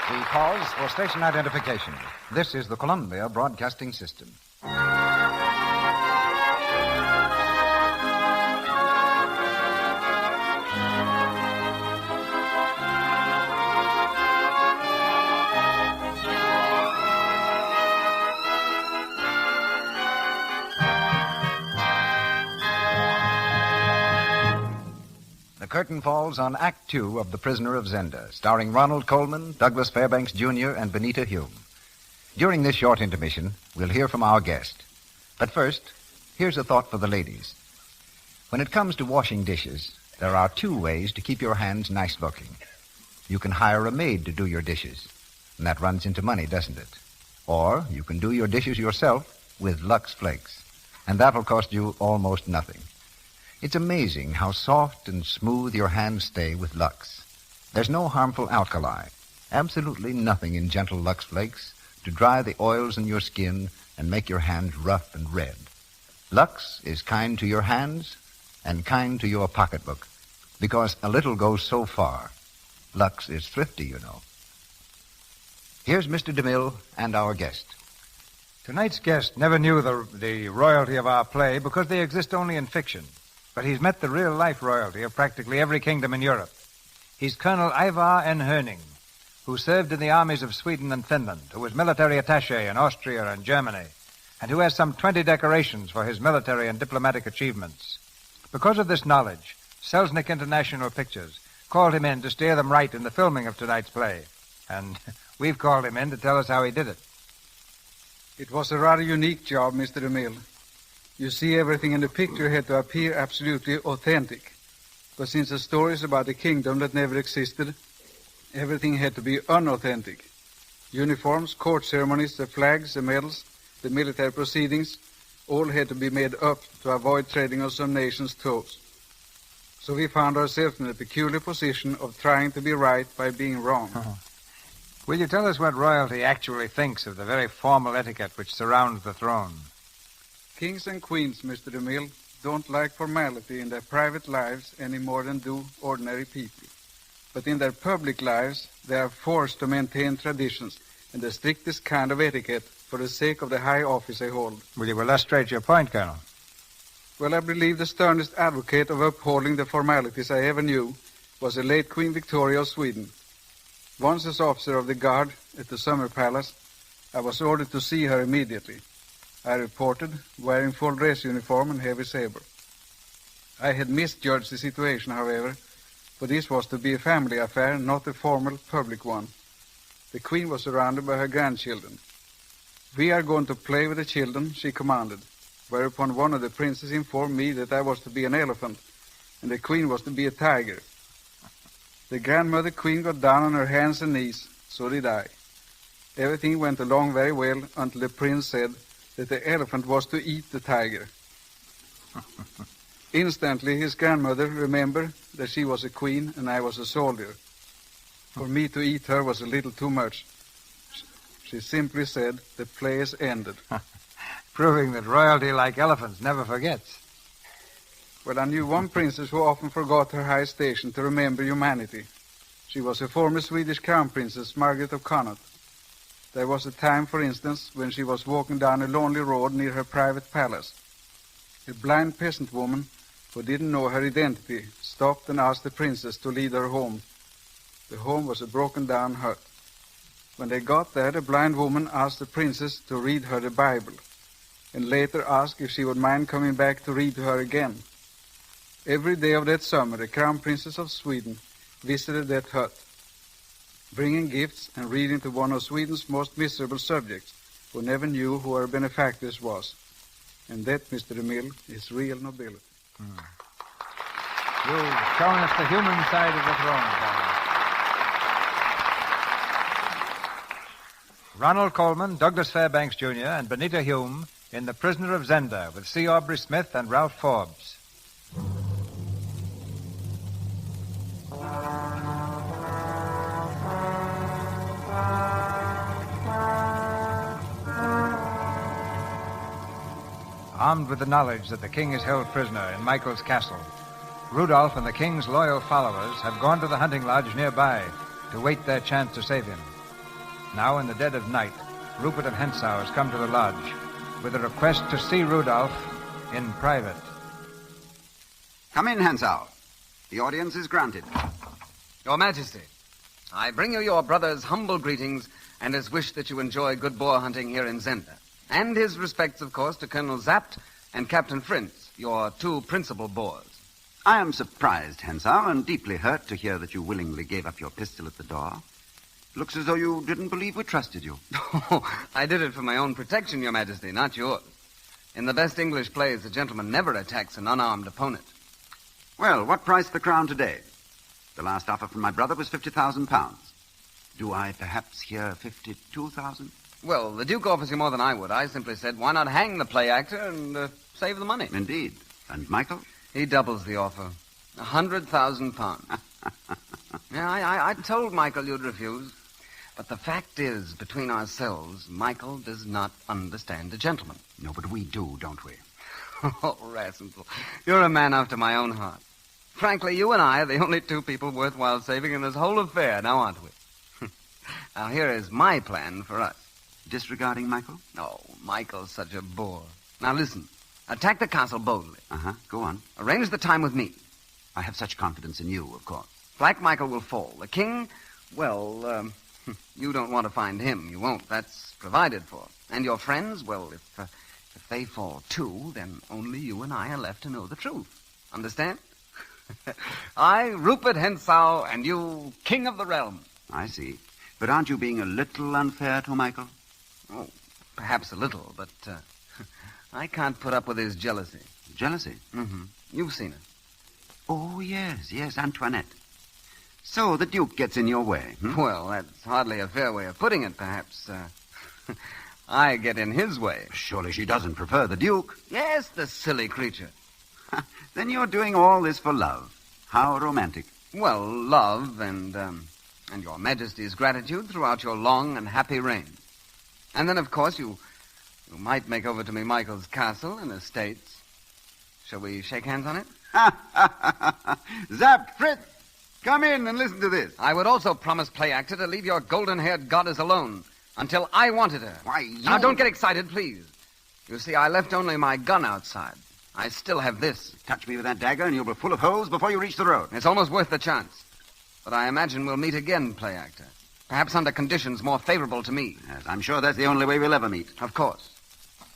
We pause for station identification. This is the Columbia Broadcasting System. The curtain falls on Act Two of The Prisoner of Zenda, starring Ronald Colman, Douglas Fairbanks Jr., and Benita Hume. During this short intermission, we'll hear from our guest. But first, here's a thought for the ladies. When it comes to washing dishes, there are 2 ways to keep your hands nice-looking. You can hire a maid to do your dishes, and that runs into money, doesn't it? Or you can do your dishes yourself with Lux Flakes, and that'll cost you almost nothing. It's amazing how soft and smooth your hands stay with Lux. There's no harmful alkali, absolutely nothing in gentle Lux Flakes to dry the oils in your skin and make your hands rough and red. Lux is kind to your hands and kind to your pocketbook, because a little goes so far. Lux is thrifty, you know. Here's Mr. DeMille and our guest. Tonight's guest never knew the royalty of our play because they exist only in fiction. But he's met the real-life royalty of practically every kingdom in Europe. He's Colonel Ivar N. Herning, who served in the armies of Sweden and Finland, who was military attaché in Austria and Germany, and who has some 20 decorations for his military and diplomatic achievements. Because of this knowledge, Selznick International Pictures called him in to steer them right in the filming of tonight's play. And we've called him in to tell us how he did it. It was a rather unique job, Mr. DeMille. You see, everything in the picture had to appear absolutely authentic. But since the story is about a kingdom that never existed, everything had to be unauthentic. Uniforms, court ceremonies, the flags, the medals, the military proceedings, all had to be made up to avoid treading on some nation's toes. So we found ourselves in a peculiar position of trying to be right by being wrong. Will you tell us what royalty actually thinks of the very formal etiquette which surrounds the throne? Kings and queens, Mr. DeMille, don't like formality in their private lives any more than do ordinary people. But in their public lives, they are forced to maintain traditions and the strictest kind of etiquette for the sake of the high office they hold. Will you illustrate your point, Colonel? Well, I believe the sternest advocate of upholding the formalities I ever knew was the late Queen Victoria of Sweden. Once as officer of the guard at the Summer Palace, I was ordered to see her immediately. I reported, wearing full dress uniform and heavy saber. I had misjudged the situation, however, for this was to be a family affair, not a formal public one. The Queen was surrounded by her grandchildren. "We are going to play with the children," she commanded, whereupon one of the princes informed me that I was to be an elephant and the Queen was to be a tiger. The grandmother Queen got down on her hands and knees, so did I. Everything went along very well until the prince said that the elephant was to eat the tiger. Instantly, his grandmother remembered that she was a queen and I was a soldier. For me to eat her was a little too much. She simply said, "The play is ended." Proving that royalty, like elephants, never forgets. Well, I knew one princess who often forgot her high station to remember humanity. She was a former Swedish crown princess, Margaret of Connaught. There was a time, for instance, when she was walking down a lonely road near her private palace. A blind peasant woman, who didn't know her identity, stopped and asked the princess to lead her home. The home was a broken-down hut. When they got there, the blind woman asked the princess to read her the Bible, and later asked if she would mind coming back to read to her again. Every day of that summer, the Crown Princess of Sweden visited that hut, bringing gifts and reading to one of Sweden's most miserable subjects, who never knew who her benefactress was. And that, Mr. DeMille, is real nobility. You've shown us the human side of the throne, Colonel. Ronald Colman, Douglas Fairbanks, Jr., and Benita Hume in The Prisoner of Zenda with C. Aubrey Smith and Ralph Forbes. Armed with the knowledge that the king is held prisoner in Michael's castle, Rudolph and the king's loyal followers have gone to the hunting lodge nearby to wait their chance to save him. Now, in the dead of night, Rupert of Hentzau has come to the lodge with a request to see Rudolph in private. Come in, Hentzau. The audience is granted. Your Majesty, I bring you your brother's humble greetings and his wish that you enjoy good boar hunting here in Zenda. And his respects, of course, to Colonel Zapt and Captain Frintz, your two principal boars. I am surprised, Hentzau, and deeply hurt to hear that you willingly gave up your pistol at the door. Looks as though you didn't believe we trusted you. Oh, I did it for my own protection, Your Majesty, not yours. In the best English plays, a gentleman never attacks an unarmed opponent. Well, what price the crown today? The last offer from my brother was £50,000. Do I perhaps hear 52,000? Well, the Duke offers you more than I would. I simply said, why not hang the play actor and save the money? Indeed. And Michael? He doubles the offer. £100,000. Yeah, I told Michael you'd refuse. But the fact is, between ourselves, Michael does not understand a gentleman. No, but we do, don't we? Oh, Rassenthal, you're a man after my own heart. Frankly, you and I are the only two people worthwhile saving in this whole affair, now aren't we? Now, here is my plan for us. Disregarding Michael? Oh, Michael's such a bore. Now, listen. Attack the castle boldly. Uh-huh. Go on. Arrange the time with me. I have such confidence in you, of course. Black Michael will fall. The king, well, you don't want to find him. You won't. That's provided for. And your friends, well, if they fall too, then only you and I are left to know the truth. Understand? I, Rupert Hentzau, and you, king of the realm. I see. But aren't you being a little unfair to Michael? Oh, perhaps a little, but I can't put up with his jealousy. Jealousy? Mm-hmm. You've seen it. Oh, yes, Antoinette. So the Duke gets in your way, hmm? Well, that's hardly a fair way of putting it, perhaps. I get in his way. Surely she doesn't prefer the Duke. Yes, the silly creature. Then you're doing all this for love. How romantic. Well, love and your Majesty's gratitude throughout your long and happy reign. And then, of course, you might make over to me Michael's castle and estates. Shall we shake hands on it? Zap, Fritz, come in and listen to this. I would also promise, play actor, to leave your golden-haired goddess alone until I wanted her. Why, you... Now, don't get excited, please. You see, I left only my gun outside. I still have this. Touch me with that dagger and you'll be full of holes before you reach the road. It's almost worth the chance. But I imagine we'll meet again, play actor. Perhaps under conditions more favorable to me. Yes, I'm sure that's the only way we'll ever meet. Of course.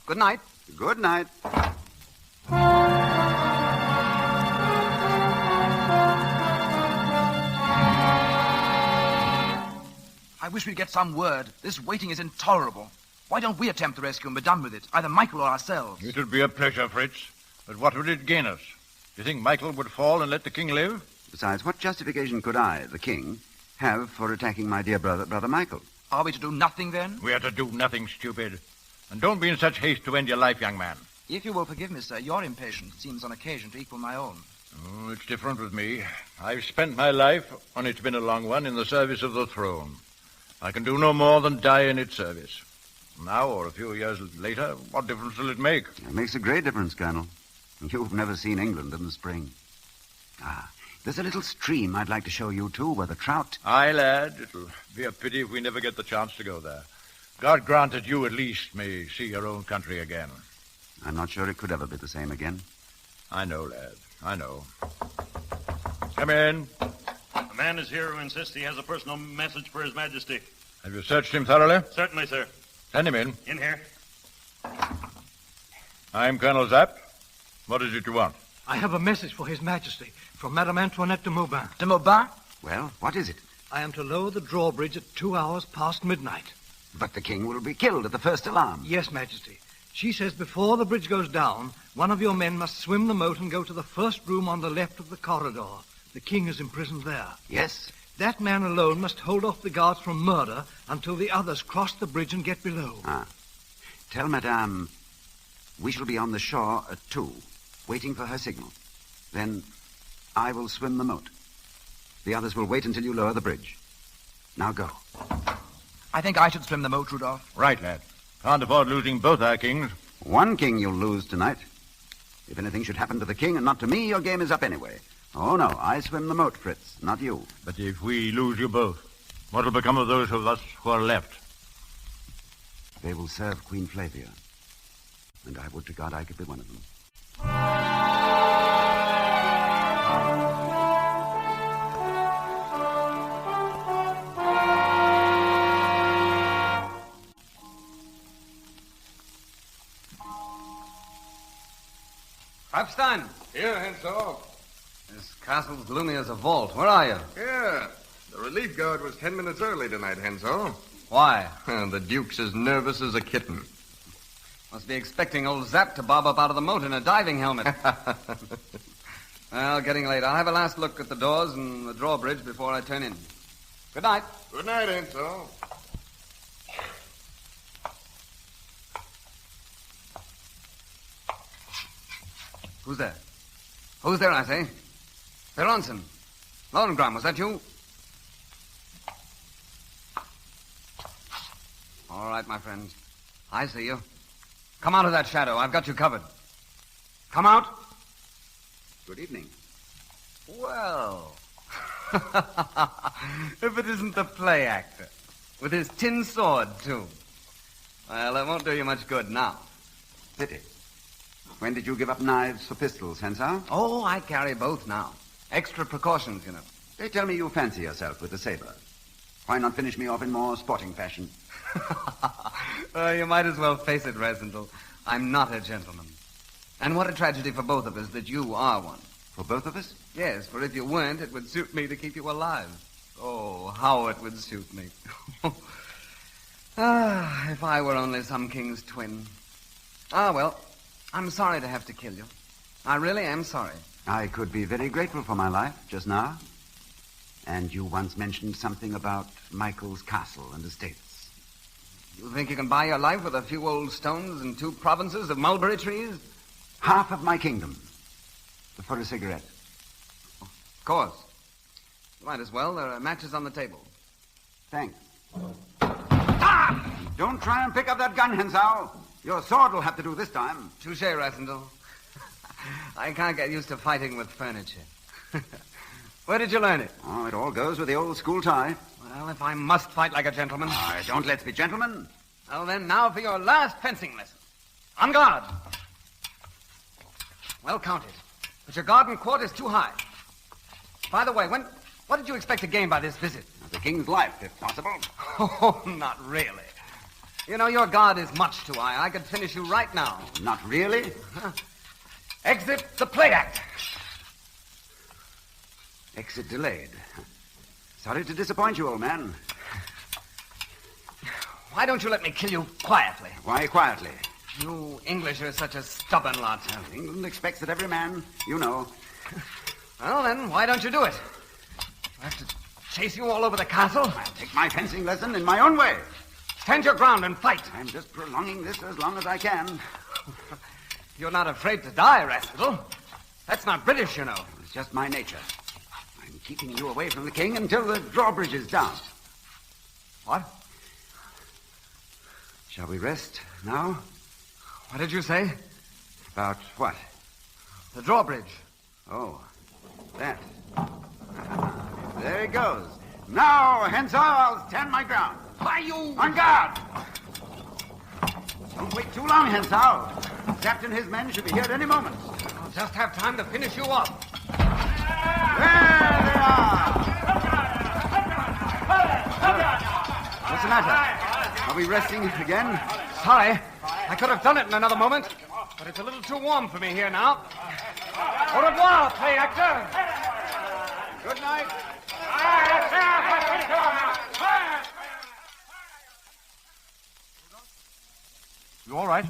Good night. Good night. I wish we'd get some word. This waiting is intolerable. Why don't we attempt the rescue and be done with it? Either Michael or ourselves. It would be a pleasure, Fritz. But what would it gain us? Do you think Michael would fall and let the king live? Besides, what justification could I, the king, have for attacking my dear brother Michael? Are we to do nothing, then? We are to do nothing, stupid. And don't be in such haste to end your life, young man. If you will forgive me, sir, your impatience seems on occasion to equal my own. Oh, it's different with me. I've spent my life, and it's been a long one, in the service of the throne. I can do no more than die in its service. Now, or a few years later, what difference will it make? It makes a great difference, Colonel. You've never seen England in the spring. There's a little stream I'd like to show you, too, where the trout... Aye, lad. It'll be a pity if we never get the chance to go there. God grant that you at least may see your own country again. I'm not sure it could ever be the same again. I know, lad. I know. Come in. A man is here who insists he has a personal message for His Majesty. Have you searched him thoroughly? Certainly, sir. Send him in. In here. I'm Colonel Zapp. What is it you want? I have a message for His Majesty from Madame Antoinette de Maubin. De Maubin? Well, what is it? I am to lower the drawbridge at 2 hours past midnight. But the king will be killed at the first alarm. Yes, Majesty. She says before the bridge goes down, one of your men must swim the moat and go to the first room on the left of the corridor. The king is imprisoned there. Yes? That man alone must hold off the guards from murder until the others cross the bridge and get below. Tell Madame we shall be on the shore at 2, waiting for her signal. Then I will swim the moat. The others will wait until you lower the bridge. Now go. I think I should swim the moat, Rudolph. Right, lad. Can't afford losing both our kings. One king you'll lose tonight. If anything should happen to the king and not to me, your game is up anyway. Oh, no, I swim the moat, Fritz, not you. But if we lose you both, what will become of those of us who are left? They will serve Queen Flavia. And I would to God I could be one of them. Hopstein. Here, Hentzau. This castle's gloomy as a vault. Where are you? Yeah. The relief guard was 10 minutes early tonight, Hentzau. Why? The Duke's as nervous as a kitten. Must be expecting old Zapp to bob up out of the moat in a diving helmet. Well, getting late. I'll have a last look at the doors and the drawbridge before I turn in. Good night. Good night, Hentzau. Who's there? Who's there, I say? Beronson. Lohengrin, was that you? All right, my friend. I see you. Come out of that shadow. I've got you covered. Come out. Good evening. Well. If it isn't the play actor. With his tin sword, too. Well, it won't do you much good now. Pity. When did you give up knives for pistols, Hentzau? Oh, I carry both now. Extra precautions, you know. They tell me you fancy yourself with the saber. Why not finish me off in more sporting fashion? You might as well face it, Resendel. I'm not a gentleman. And what a tragedy for both of us that you are one. For both of us? Yes, for if you weren't, it would suit me to keep you alive. Oh, how it would suit me. If I were only some king's twin. Well, I'm sorry to have to kill you. I really am sorry. I could be very grateful for my life just now. And you once mentioned something about Michael's castle and estates. You think you can buy your life with a few old stones and 2 provinces of mulberry trees? Half of my kingdom. For a cigarette. Of course. You might as well. There are matches on the table. Thanks. Don't try and pick up that gun, Hentzau. Your sword will have to do this time. Touche, Rasendel. I can't get used to fighting with furniture. Where did you learn it? Oh, it all goes with the old school tie. Well, if I must fight like a gentleman... Don't let's be gentlemen. Well, then, now for your last fencing lesson. On guard. Well counted. But your garden court is too high. By the way, what did you expect to gain by this visit? The king's life, if possible. Oh, not really. You know, your guard is much too high. I could finish you right now. Not really? Exit the play act. Exit delayed. Sorry to disappoint you, old man. Why don't you let me kill you quietly? Why quietly? You English are such a stubborn lot. Well, England expects that every man, you know. Well, then, why don't you do it? I have to chase you all over the castle? I'll take my fencing lesson in my own way. Stand your ground and fight. I'm just prolonging this as long as I can. You're not afraid to die, Rascal. That's not British, you know. It's just my nature. I'm keeping you away from the king until the drawbridge is down. What? Shall we rest now? What did you say? About what? The drawbridge. Oh. That. There he goes. Now, Hentzau, I'll stand my ground. Why, you... On guard! Don't wait too long, Hentzau. Captain and his men should be here at any moment. I'll just have time to finish you off. There they are! What's the matter? Are we resting again? Sorry. I could have done it in another moment, but it's a little too warm for me here now. Au revoir, play actor. Good night. You all right?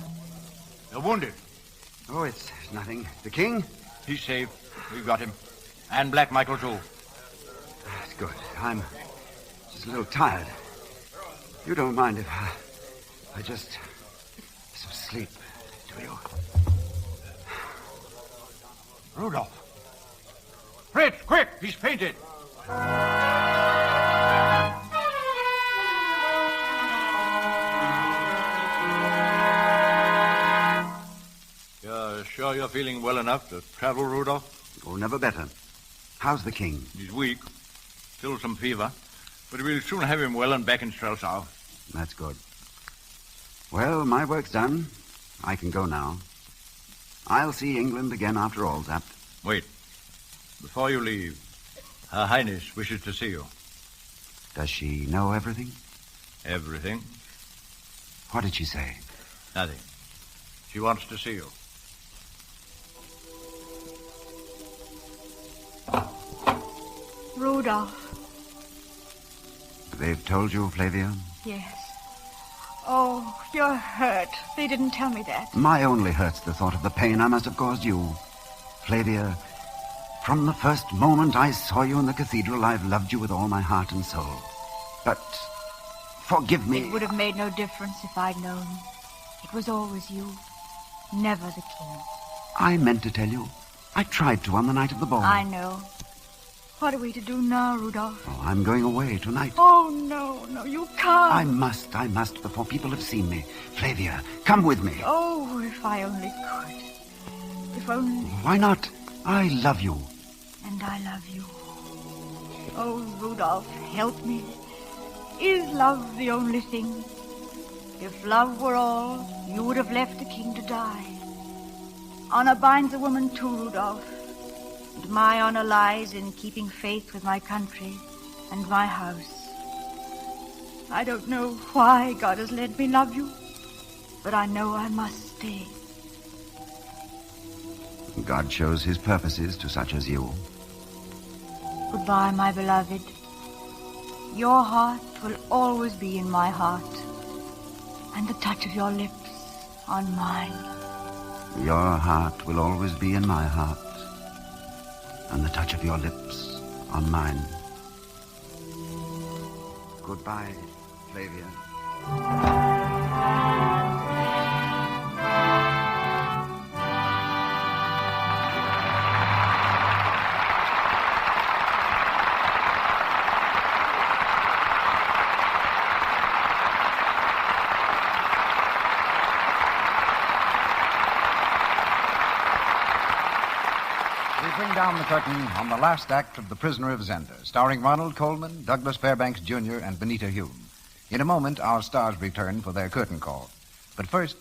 You're wounded. Oh, it's nothing. The king? He's safe. We've got him. And Black Michael, too. That's good. I'm just a little tired. You don't mind if I just some sleep, do you? Rudolph. Fritz, quick! He's fainted. You're sure you're feeling well enough to travel, Rudolph? Oh, never better. How's the king? He's weak. Still some fever. But we'll soon have him well and back in Strelsau. That's good. Well, my work's done. I can go now. I'll see England again after all, Zapt. Wait. Before you leave, Her Highness wishes to see you. Does she know everything? Everything. What did she say? Nothing. She wants to see you. Rudolph. They've told you, Flavia? Yes. Oh, you're hurt. They didn't tell me that. My only hurt's the thought of the pain I must have caused you. Flavia, from the first moment I saw you in the cathedral, I've loved you with all my heart and soul. But forgive me. It would have made no difference if I'd known. It was always you, never the king. I meant to tell you. I tried to on the night of the ball. I know. What are we to do now, Rudolph? Oh, I'm going away tonight. Oh, no, you can't. I must, before people have seen me. Flavia, come with me. Oh, if I only could. If only... Why not? I love you. And I love you. Oh, Rudolph, help me. Is love the only thing? If love were all, you would have left the king to die. Honor binds a woman too, Rudolph. And my honor lies in keeping faith with my country and my house. I don't know why God has let me love you, but I know I must stay. God shows his purposes to such as you. Goodbye, my beloved. Your heart will always be in my heart, and the touch of your lips on mine. Your heart will always be in my heart, and the touch of your lips on mine. Goodbye, Flavia. Down the curtain on the last act of The Prisoner of Zenda, starring Ronald Colman, Douglas Fairbanks Jr., and Benita Hume. In a moment, our stars return for their curtain call. But first,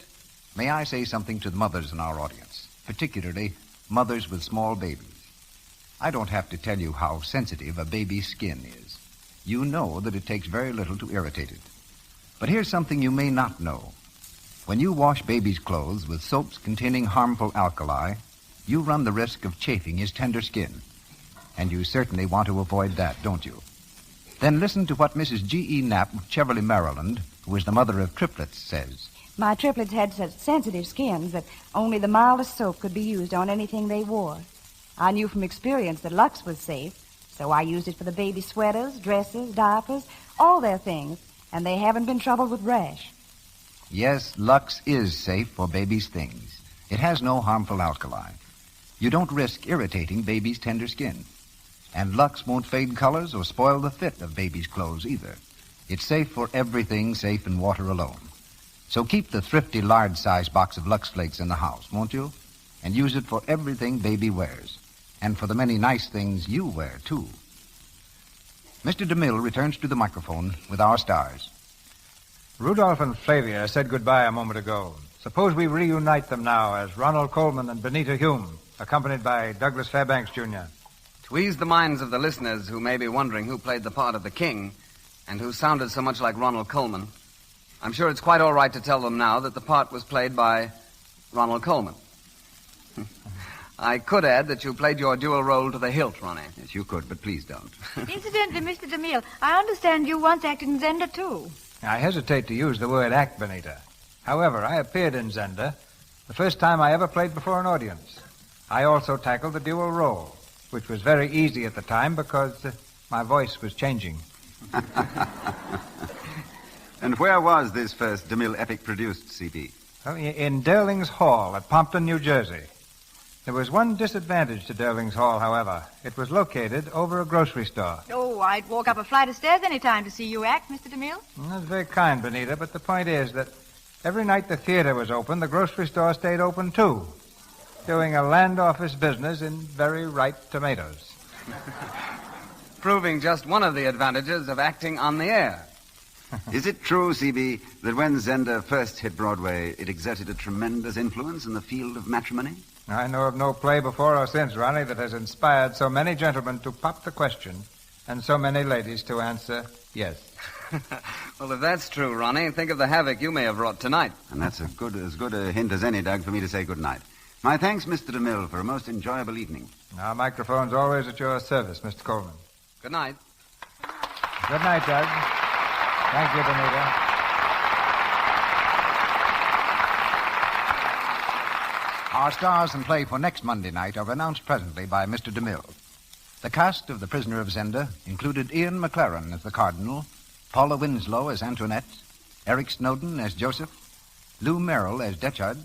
may I say something to the mothers in our audience, particularly mothers with small babies. I don't have to tell you how sensitive a baby's skin is. You know that it takes very little to irritate it. But here's something you may not know. When you wash baby's clothes with soaps containing harmful alkali, you run the risk of chafing his tender skin. And you certainly want to avoid that, don't you? Then listen to what Mrs. G.E. Knapp of Cheverly, Maryland, who is the mother of triplets, says. My triplets had such sensitive skins that only the mildest soap could be used on anything they wore. I knew from experience that Lux was safe, so I used it for the baby sweaters, dresses, diapers, all their things, and they haven't been troubled with rash. Yes, Lux is safe for baby's things. It has no harmful alkali. You don't risk irritating baby's tender skin. And Lux won't fade colors or spoil the fit of baby's clothes either. It's safe for everything safe in water alone. So keep the thrifty large-size box of Lux Flakes in the house, won't you? And use it for everything baby wears. and for the many nice things you wear, too. Mr. DeMille returns to the microphone with our stars. Rudolph and Flavia said goodbye a moment ago. Suppose we reunite them now as Ronald Colman and Benita Hume, accompanied by Douglas Fairbanks, Jr. To ease the minds of the listeners who may be wondering who played the part of the king and who sounded so much like Ronald Colman, I'm sure it's quite all right to tell them now that the part was played by Ronald Colman. I could add that you played your dual role to the hilt, Ronnie. Yes, you could, but please don't. Incidentally, Mr. DeMille, I understand you once acted in Zenda, too. I hesitate to use the word act, Benita. However, I appeared in Zenda the first time I ever played before an audience. I also tackled the dual role, which was very easy at the time because my voice was changing. And where was this first DeMille epic produced, C.B.? Oh, in Derling's Hall at Pompton, New Jersey. There was one disadvantage to Derling's Hall, however. It was located over a grocery store. Oh, I'd walk up a flight of stairs any time to see you act, Mr. DeMille. That's very kind, Benita, but the point is that every night the theater was open, the grocery store stayed open, too, doing a land office business in very ripe tomatoes. Proving just one of the advantages of acting on the air. Is it true, C.B., that when Zenda first hit Broadway, it exerted a tremendous influence in the field of matrimony? I know of no play before or since, Ronnie, that has inspired so many gentlemen to pop the question and so many ladies to answer yes. Well, if that's true, Ronnie, think of the havoc you may have wrought tonight. And that's as good a hint as any, Doug, for me to say good night. My thanks, Mr. DeMille, for a most enjoyable evening. Our microphone's always at your service, Mr. Colman. Good night. Good night, Doug. Thank you, Benita. Our stars and play for next Monday night are announced presently by Mr. DeMille. The cast of The Prisoner of Zenda included Ian McLaren as the Cardinal, Paula Winslow as Antoinette, Eric Snowden as Joseph, Lou Merrill as Detchard,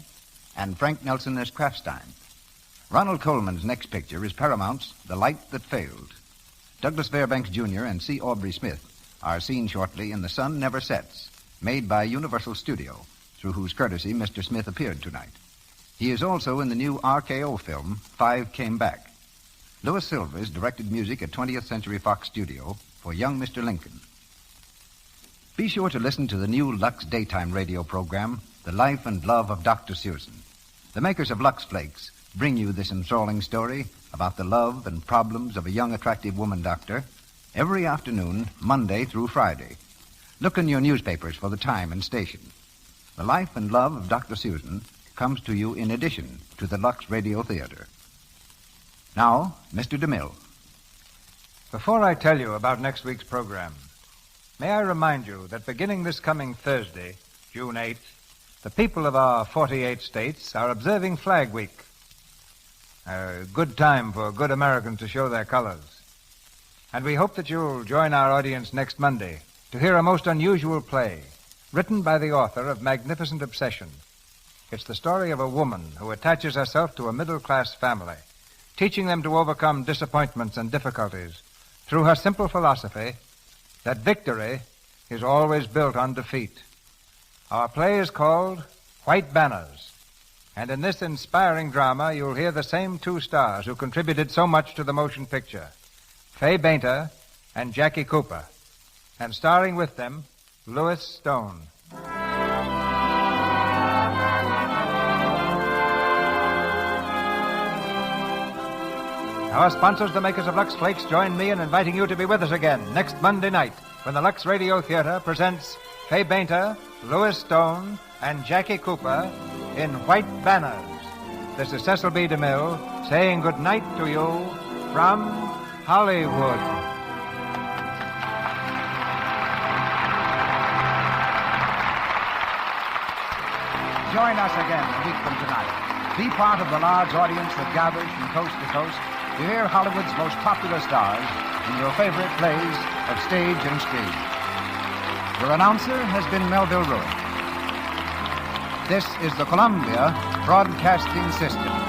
and Frank Nelson as Kraftstein. Ronald Colman's next picture is Paramount's The Light That Failed. Douglas Fairbanks, Jr. and C. Aubrey Smith are seen shortly in The Sun Never Sets, made by Universal Studio, through whose courtesy Mr. Smith appeared tonight. He is also in the new RKO film, Five Came Back. Louis Silvers directed music at 20th Century Fox Studio for Young Mr. Lincoln. Be sure to listen to the new Lux daytime radio program, The Life and Love of Dr. Susan. The makers of Lux Flakes bring you this enthralling story about the love and problems of a young, attractive woman doctor every afternoon, Monday through Friday. Look in your newspapers for the time and station. The Life and Love of Dr. Susan comes to you in addition to the Lux Radio Theater. Now, Mr. DeMille. Before I tell you about next week's program, may I remind you that beginning this coming Thursday, June 8th, the people of our 48 states are observing Flag Week. A good time for good Americans to show their colors. And we hope that you'll join our audience next Monday to hear a most unusual play written by the author of Magnificent Obsession. It's the story of a woman who attaches herself to a middle-class family, teaching them to overcome disappointments and difficulties through her simple philosophy that victory is always built on defeat. Our play is called White Banners, and in this inspiring drama you'll hear the same two stars who contributed so much to the motion picture, Fay Bainter and Jackie Cooper, and starring with them, Louis Stone. Our sponsors, the makers of Lux Flakes, join me in inviting you to be with us again next Monday night when the Lux Radio Theater presents Fay Bainter, Louis Stone, and Jackie Cooper in White Banners. This is Cecil B. DeMille saying good night to you from Hollywood. Join us again a week from tonight. Be part of the large audience that gathers from coast to coast to hear Hollywood's most popular stars in your favorite plays of stage and screen. Your announcer has been Melville Ruick. This is the Columbia Broadcasting System.